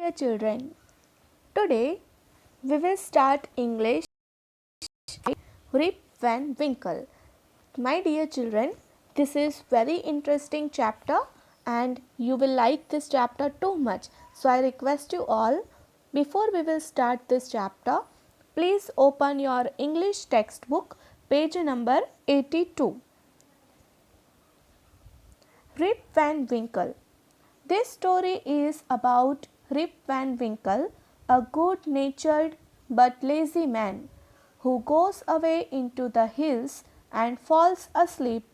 dear children, today we will start English by Rip Van Winkle. My dear children, this is very interesting chapter and you will like this chapter too much. So I request you all, before we will start this chapter, please open your English textbook page number 82. Rip Van Winkle. This story is about Rip Van Winkle, a good-natured but lazy man who goes away into the hills and falls asleep.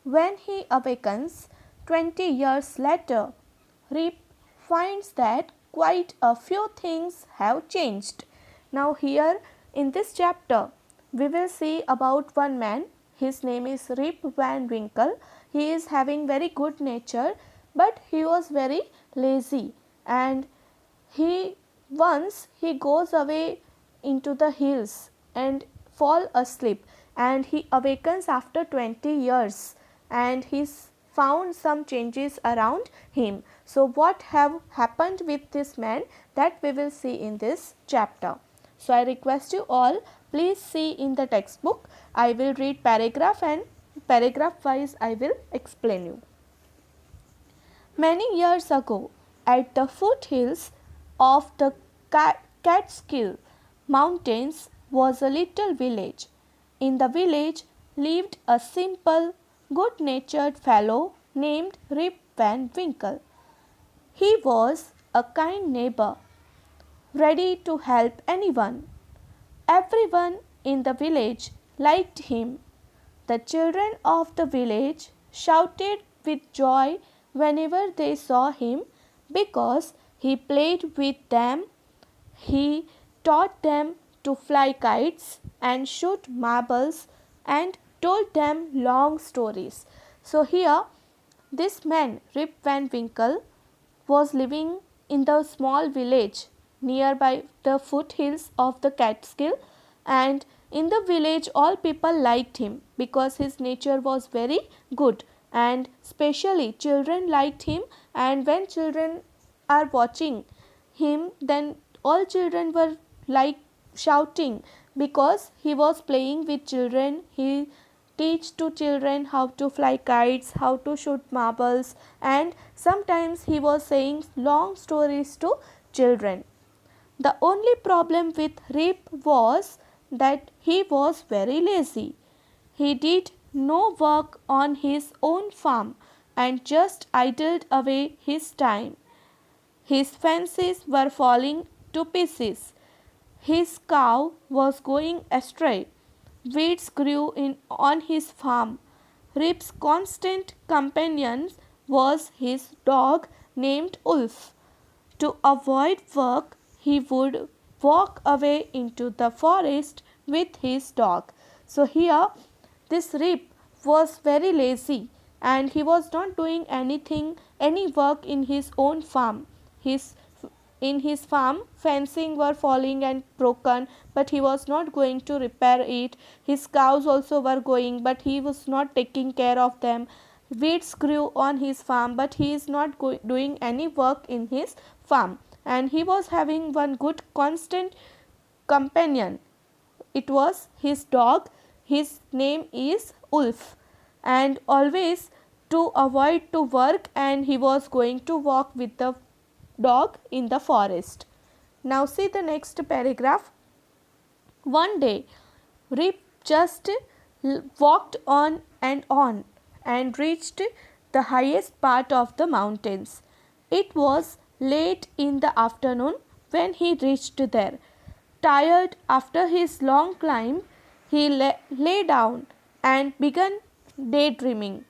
When he awakens 20 years later, Rip finds that quite a few things have changed. Now here in this chapter, we will see about one man. His name is Rip Van Winkle. He is having very good nature, but he was very lazy, and once he goes away into the hills and fall asleep, and he awakens after 20 years and he's found some changes around him. So what have happened with this man, that we will see in this chapter. So I request you all, please see in the textbook. I will read paragraph and paragraph wise I will explain you. Many years ago, at the foothills of the Catskill Mountains was a little village. In the village lived a simple, good-natured fellow named Rip Van Winkle. He was a kind neighbor, ready to help anyone. Everyone in the village liked him. The children of the village shouted with joy whenever they saw him because he played with them. He taught them to fly kites and shoot marbles and told them long stories. So here this man Rip Van Winkle was living in the small village nearby the foothills of the Catskill, and in the village all people liked him because his nature was very good, and especially children liked him. And when children are watching him, then all children were like shouting because he was playing with children. He teach to children how to fly kites, how to shoot marbles, and sometimes he was saying long stories to children. The only problem with Rip was that he was very lazy. He did no work on his own farm and just idled away his time. His fences were falling to pieces. His cow was going astray. Weeds grew on his farm. Rip's constant companion was his dog named Wolf. To avoid work, he would walk away into the forest with his dog. So here this Rip was very lazy and he was not doing any work in his own farm. In his farm fencing were falling and broken, but he was not going to repair it. His cows also were going, but he was not taking care of them. Weeds grew on his farm, but he is not doing any work in his farm. And he was having one good constant companion. It was his dog. His name is Wolf, and always to avoid to work, and he was going to walk with the dog in the forest. Now see the next paragraph. One day Rip just walked on and reached the highest part of the mountains. It was late in the afternoon when he reached there. Tired after his long climb, he lay down and began daydreaming.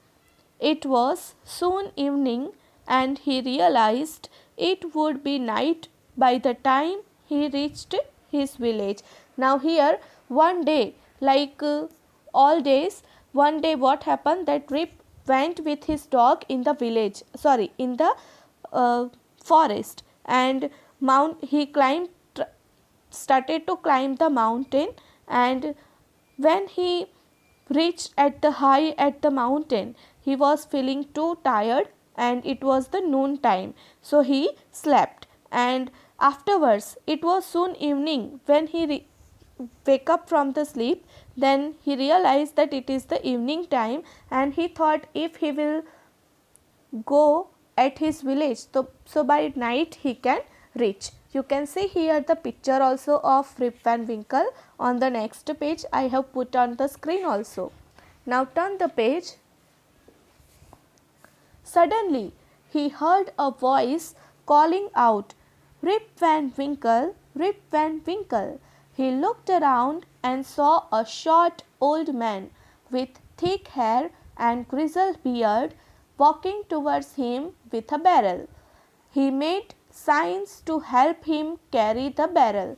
It was soon evening and he realized it would be night by the time he reached his village. Now here one day, like all days, one day what happened, that Rip went with his dog in the village, in the forest, and he started to climb the mountain, and when he reached at the mountain, he was feeling too tired and it was the noon time, so he slept. And afterwards it was soon evening when he wake up from the sleep. Then he realized that it is the evening time, and he thought if he will go at his village, so by night he can reach. You can see here the picture also of Rip Van Winkle on the next page. I have put on the screen also. Now turn the page. Suddenly he heard a voice calling out, "Rip Van Winkle, Rip Van Winkle." He looked around and saw a short old man with thick hair and grizzled beard walking towards him with a barrel. He made signs to help him carry the barrel.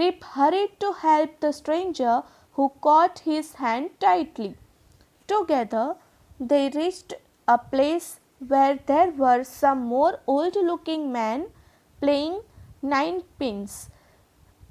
Rip hurried to help the stranger, who caught his hand tightly. Together they reached a place where there were some more old looking men playing ninepins.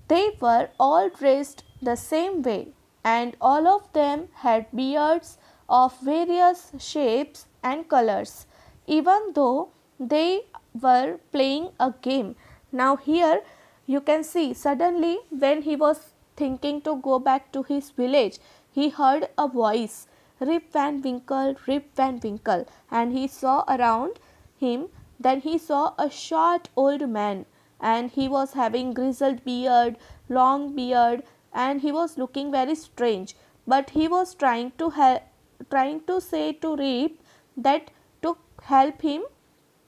They were all dressed the same way, and all of them had beards of various shapes and colors, even though they were playing a game. Now here you can see, suddenly when he was thinking to go back to his village, he heard a voice, "Rip Van Winkle, Rip Van Winkle," and he saw around him. Then he saw a short old man, and he was having grizzled beard, long beard, and he was looking very strange. But he was trying to say to Rip that to help him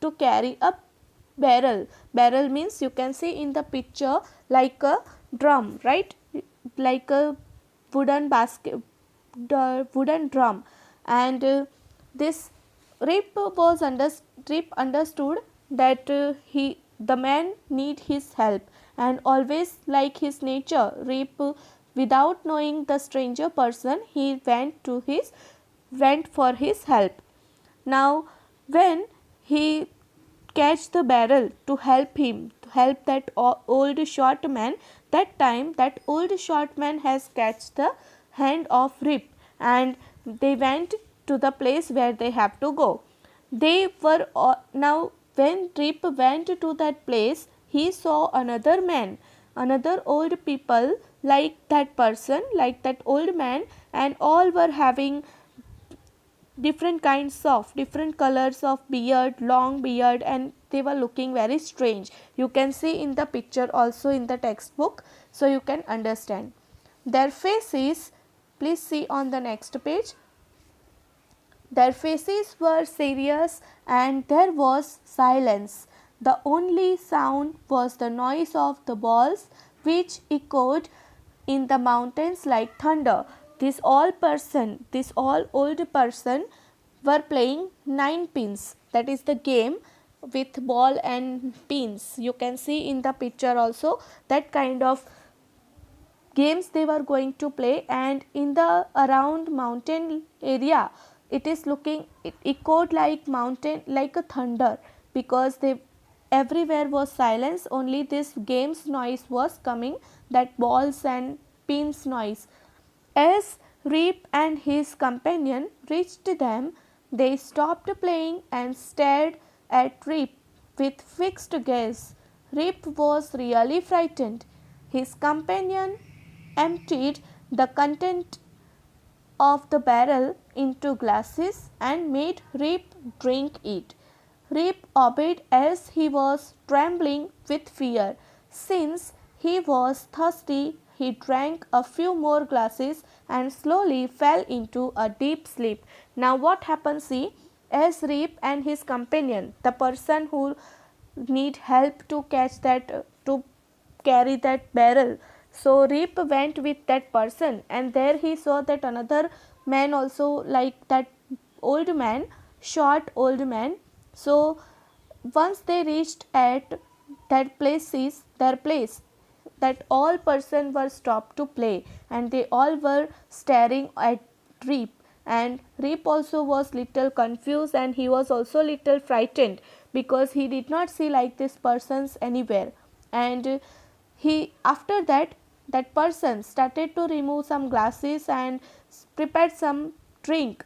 to carry a barrel. Barrel means, you can see in the picture, like a drum, right? Like a wooden basket, the wooden drum. And this Rip understood that the man need his help, and always like his nature, Rip, without knowing the stranger person, he went for his help. Now when he catch the barrel to help him, to help that old short man, that time that old short man has catched the hand of Rip, and they went to the place where they have to go. They were now when Rip went to that place, he saw another man, another old people like that person, like that old man, and all were having different kinds of different colors of beard, long beard, and they were looking very strange. You can see in the picture also in the textbook, so you can understand their faces. Please see on the next page. Their faces were serious and there was silence. The only sound was the noise of the balls, which echoed in the mountains like thunder. This all old person were playing ninepins. That is the game with ball and pins. You can see in the picture also that kind of games they were going to play. And in the around mountain area, it is looking, it echoed like mountain, like a thunder, because they everywhere was silence, only this game's noise was coming, that balls and pins noise. As Rip and his companion reached them, they stopped playing and stared at Rip with fixed gaze. Rip was really frightened. His companion emptied the content of the barrel into glasses and made Rip drink it. Rip obeyed as he was trembling with fear. Since he was thirsty, he drank a few more glasses and slowly fell into a deep sleep. Now what happens, see, as Rip and his companion, the person who need help to catch that, to carry that barrel, so Rip went with that person, and there he saw that another man also like that old man, short old man. So once they reached at that place, their place, that all person were stopped to play, and they all were staring at Rip. And Rip also was little confused, and he was also little frightened, because he did not see like this persons anywhere. And he, after that, that person started to remove some glasses and prepared some drink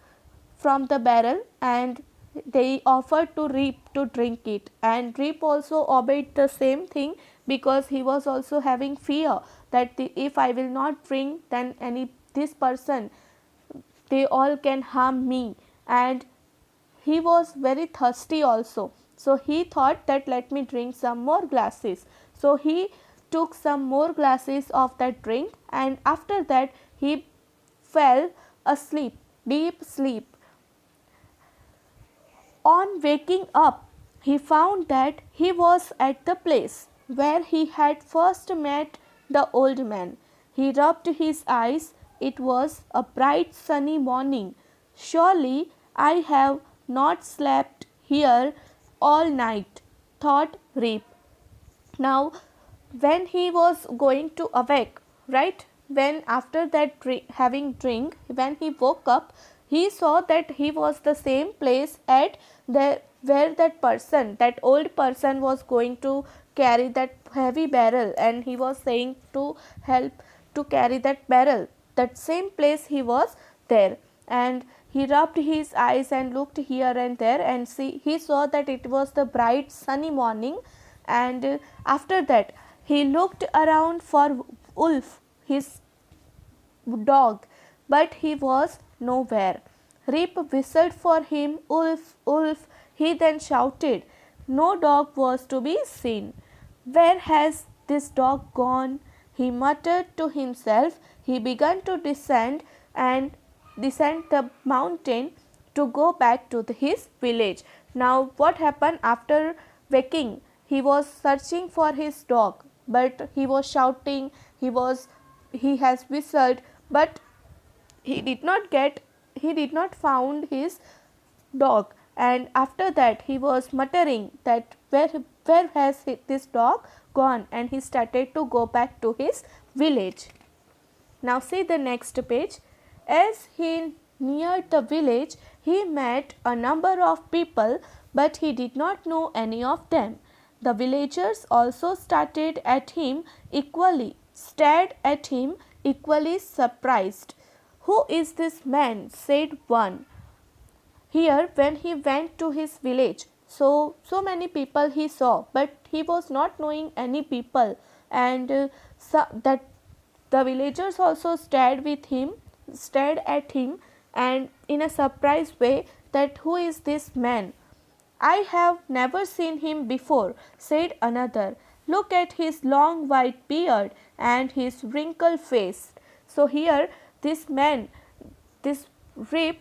from the barrel, and they offered to Reap to drink it, and Reap also obeyed the same thing, because he was also having fear that if I will not drink, then this person, they all can harm me, and he was very thirsty also. So he thought that let me drink some more glasses. So he took some more glasses of that drink, and after that he fell asleep, deep sleep. On waking up, he found that he was at the place where he had first met the old man. He rubbed his eyes. It was a bright sunny morning. Surely I have not slept here all night, thought Reap. Now, when he was going to awake, right, when after that having drink, when he woke up, he saw that he was the same place at the where that person, that old person, was going to carry that heavy barrel, and he was saying to help to carry that barrel. That same place he was there, and he rubbed his eyes and looked here and there, and he saw that it was the bright sunny morning. And after that he looked around for Wolf, his dog, but he was nowhere. Rip whistled for him, Wolf, Wolf, he then shouted. No dog was to be seen. Where has this dog gone? He muttered to himself. He began to descend the mountain to go back to his village. Now what happened after waking? He was searching for his dog, but he was shouting, he has whistled, but he did not found his dog. And after that he was muttering that where has this dog gone, and he started to go back to his village. Now see the next page. As he neared the village, he met a number of people, but he did not know any of them. The villagers also stared at him equally surprised. Who is this man? Said one. Here when he went to his village, so many people he saw, but he was not knowing any people, and that the villagers also stared at him, and in a surprised way, that who is this man? I have never seen him before, said another. Look at his long white beard and his wrinkled face. So here this man, this Rip,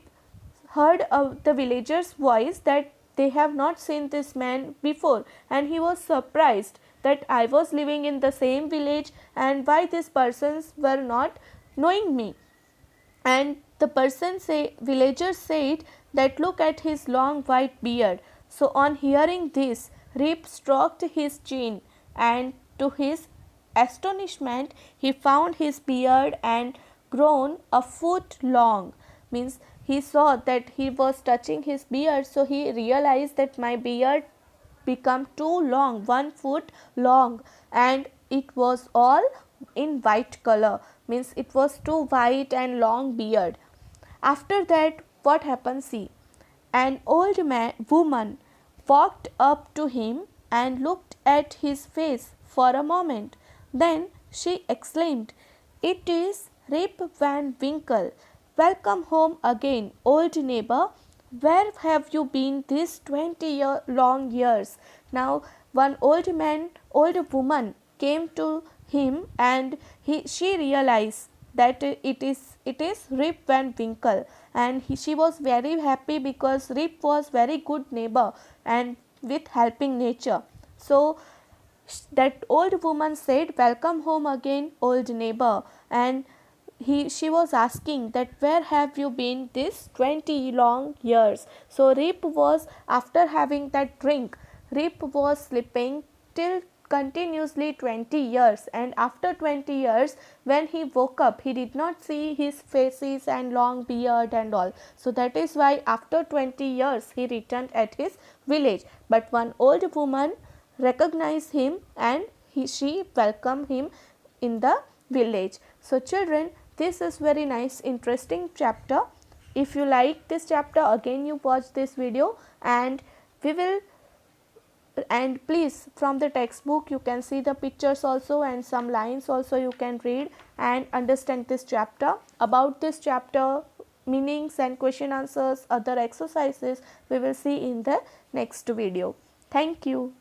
heard the villagers' voice that they have not seen this man before, and he was surprised that I was living in the same village, and why these persons were not knowing me. And the villagers said that look at his long white beard. So on hearing this, Rip stroked his chin, and to his astonishment he found his beard and grown a foot long. Means he saw that he was touching his beard, so he realized that my beard become too long, 1 foot long, and it was all in white color, means it was too white and long beard. After that what happened, see, an old woman walked up to him and looked at his face for a moment. Then she exclaimed, It is Rip Van Winkle. Welcome home again, old neighbor. Where have you been these 20 long years? Now one old woman came to him, and she realized that it is Rip Van Winkle, and she was very happy because Rip was very good neighbor and with helping nature. So that old woman said, Welcome home again, old neighbor, and she was asking that where have you been these 20 long years. So Rip was, after having that drink, Rip was sleeping till continuously 20 years, and after 20 years when he woke up, he did not see his faces and long beard and all. So that is why after 20 years he returned at his village, but one old woman recognized him, and she welcomed him in the village. So children, this is very nice interesting chapter. If you like this chapter, again you watch this video, and please, from the textbook you can see the pictures also and some lines also you can read and understand this chapter. About this chapter, meanings and question answers, other exercises we will see in the next video. Thank you.